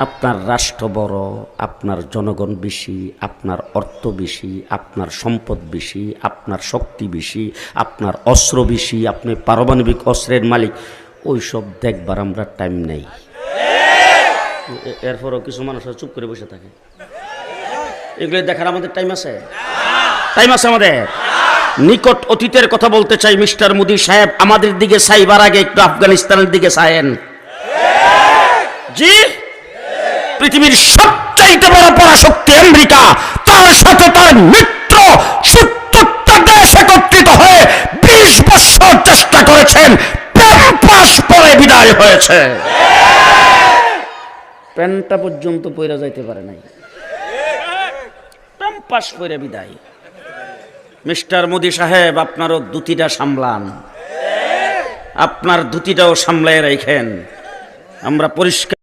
আপনার রাষ্ট্র বড়, আপনার জনগণ বেশি, আপনার অর্থ বেশি, আপনার সম্পদ বেশি, আপনার শক্তি বেশি, আপনার অস্ত্র বেশি, আপনি পারমাণবিক অস্ত্রের মালিক, ওইসব দেখবার আমরা টাইম নেই। এরপরও কিছু মানুষ চুপ করে বসে থাকে। এগুলো দেখার আমাদের টাইম আছে? টাইম আছে আমাদের? নিকট অতীতের কথা বলতে চাই মিস্টার মোদি সাহেব, আমাদের দিকে চাইবার আগে একটু আফগানিস্তানের দিকে চায়েন। জি, পৃথিবীর সবচাইতে বড় পরাশক্তি আমেরিকা, তার সাথে তার মিত্র ৭০টা দেশ একত্রিত হয়ে ২০ বছর চেষ্টা করেছেন, প্যাম্পাস পরে বিদায় হয়েছে। প্যান্টটা পর্যন্ত পইরা যাইতে পারে নাই, প্যাম্পাস পরে বিদায়। মিস্টার মোদি সাহেব, আপনারও দুটিটা সামলান, আপনার দুটিটাও সামলায় রাখেন। আমরা পরিষ্কার